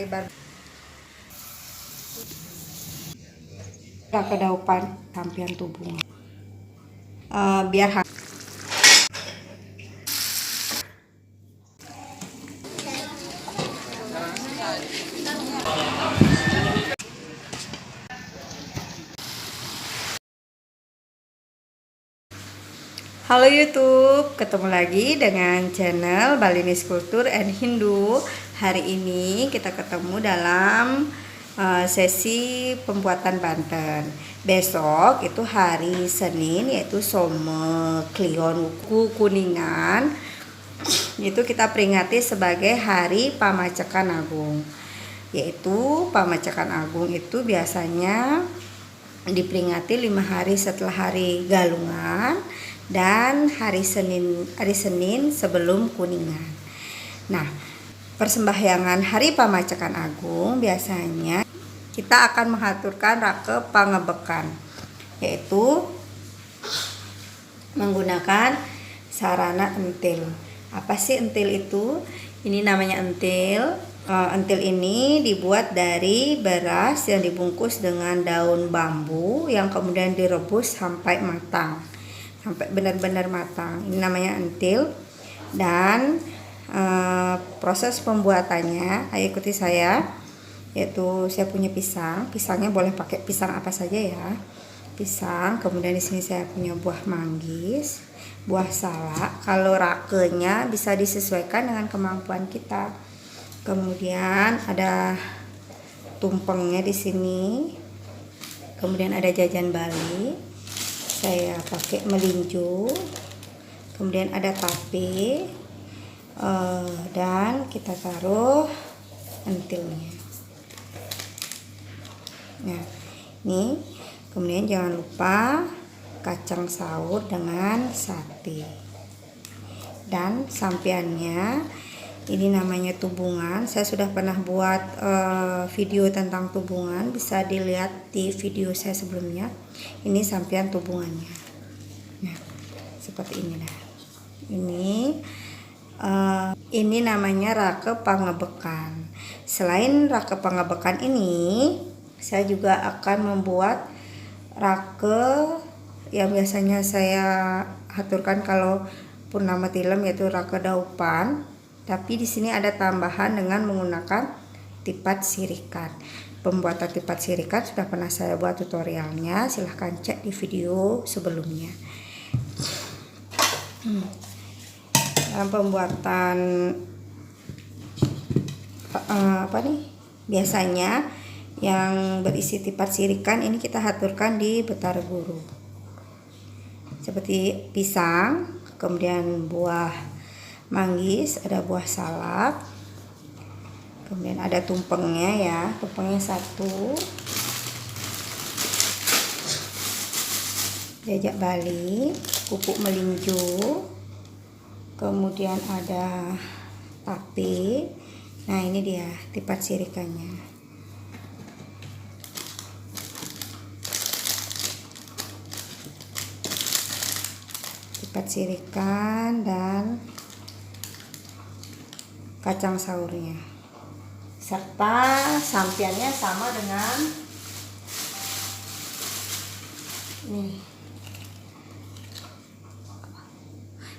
dari kedaupan tampian tubuh biar Halo YouTube, ketemu lagi dengan channel Balinese Culture and Hindu. Hari ini kita ketemu dalam sesi pembuatan Banten. Besok itu hari Senin, yaitu Some Klion Kuningan. Itu kita peringati sebagai Hari Pamacakan Agung. Yaitu Pamacakan Agung itu biasanya diperingati 5 hari setelah hari Galungan dan hari Senin sebelum Kuningan. Nah, persembahyangan Hari Pamacakan Agung biasanya kita akan mengaturkan rake pangebekan, yaitu menggunakan sarana entil. Apa sih entil itu? Ini namanya entil. Entil ini dibuat dari beras yang dibungkus dengan daun bambu yang kemudian direbus sampai matang, sampai benar-benar matang. Ini namanya entil. Dan proses pembuatannya, ayo ikuti saya. Yaitu saya punya pisang. Pisangnya boleh pakai pisang apa saja ya. Pisang. Kemudian di sini saya punya buah manggis, buah salak. Kalau rakenya bisa disesuaikan dengan kemampuan kita. Kemudian ada tumpengnya di sini. Kemudian ada jajan Bali. Saya pakai melinjo. Kemudian ada tape. Dan kita taruh entilnya. Nah, ini kemudian jangan lupa kacang saur dengan sate. Dan sampiannya ini namanya tubungan. Saya sudah pernah buat video tentang tubungan, bisa dilihat di video saya sebelumnya. Ini sampian tubungannya. Nah, seperti ini dah. Ini namanya rake pangebekan. Selain rake pangebekan ini, saya juga akan membuat rake yang biasanya saya aturkan kalau purnama tilem, yaitu rake daupan. Tapi di sini ada tambahan dengan menggunakan tipat sirikat. Pembuatan tipat sirikat sudah pernah saya buat tutorialnya, silahkan cek di video sebelumnya. Dalam pembuatan biasanya yang berisi tipat sirikan ini kita aturkan di betara guru, seperti pisang, kemudian buah manggis, ada buah salak, kemudian ada tumpengnya ya, tumpengnya 1, jajak Bali, pupuk melinjo, kemudian ada tape. Nah, ini dia tipat sirikannya. Tipat sirikan dan kacang saurnya, serta sampiannya sama dengan nih.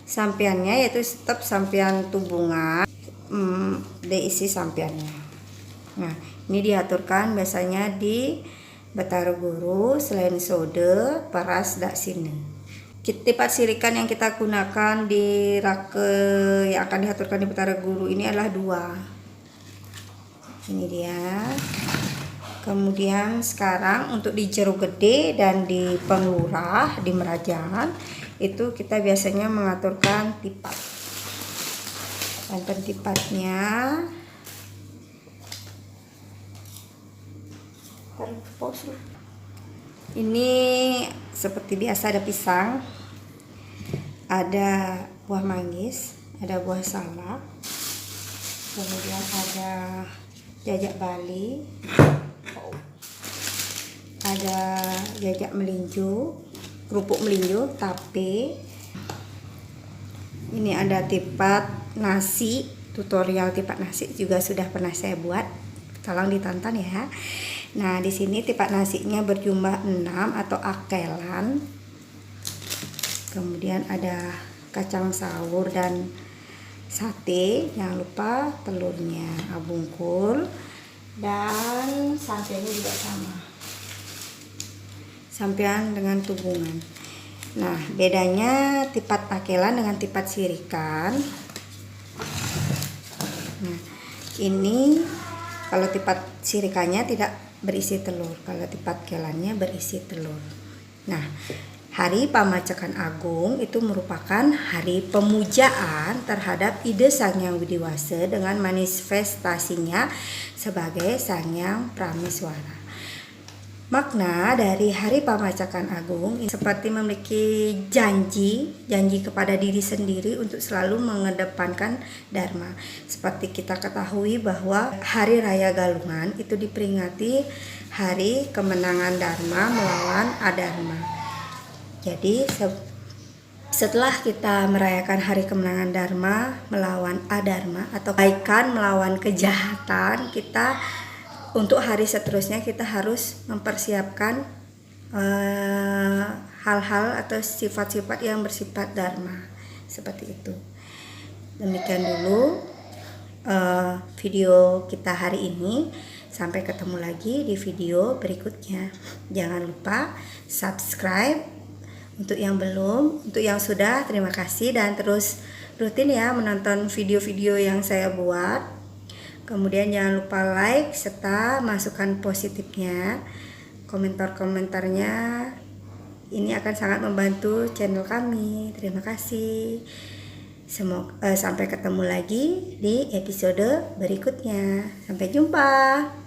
Sampiannya yaitu tetap sampian tubungan, diisi sampiannya. Nah, ini diaturkan biasanya di betara guru selain sode, paras dak sini. Tipat sirikan yang kita gunakan di rake yang akan diaturkan di betara guru ini adalah 2. Ini dia. Kemudian sekarang untuk di jeruk gede dan di penglurah, di Merajan, itu kita biasanya mengaturkan tipat. Banten tipatnya. Ini seperti biasa, ada pisang, ada buah manggis, ada buah salak, kemudian ada jajak Bali, ada jajak melinjo, kerupuk melinjo, tape. Ini ada tipat nasi, tutorial tipat nasi juga sudah pernah saya buat. tolong ditonton ya. Nah, di sini tipat nasinya berjumlah 6 atau akelan. Kemudian ada kacang saur dan sate, jangan lupa telurnya, abungkul, dan sampenya juga sama, sampean dengan tubungan. Nah, bedanya tipat akelan dengan tipat sirikan. Nah, ini kalau tipat sirikannya tidak berisi telur, kalau tipat akelannya berisi telur. Nah, Hari Pamajakan Agung itu merupakan hari pemujaan terhadap ide Sang Hyang Widiwasa dengan manifestasinya sebagai Sang Hyang Prameswara. Makna dari Hari Pamajakan Agung seperti memiliki janji kepada diri sendiri untuk selalu mengedepankan Dharma. Seperti kita ketahui bahwa Hari Raya Galungan itu diperingati hari kemenangan Dharma melawan Adharma. Jadi setelah kita merayakan hari kemenangan Dharma melawan Adharma atau kebaikan melawan kejahatan, kita untuk hari seterusnya kita harus mempersiapkan hal-hal atau sifat-sifat yang bersifat Dharma, seperti itu. Demikian dulu video kita hari ini. Sampai ketemu lagi di video berikutnya. Jangan lupa subscribe untuk yang belum, untuk yang sudah terima kasih, dan terus rutin ya menonton video-video yang saya buat. Kemudian jangan lupa like serta masukan positifnya, komentar-komentarnya. Ini akan sangat membantu channel kami. Terima kasih. Semoga sampai ketemu lagi di episode berikutnya. Sampai jumpa.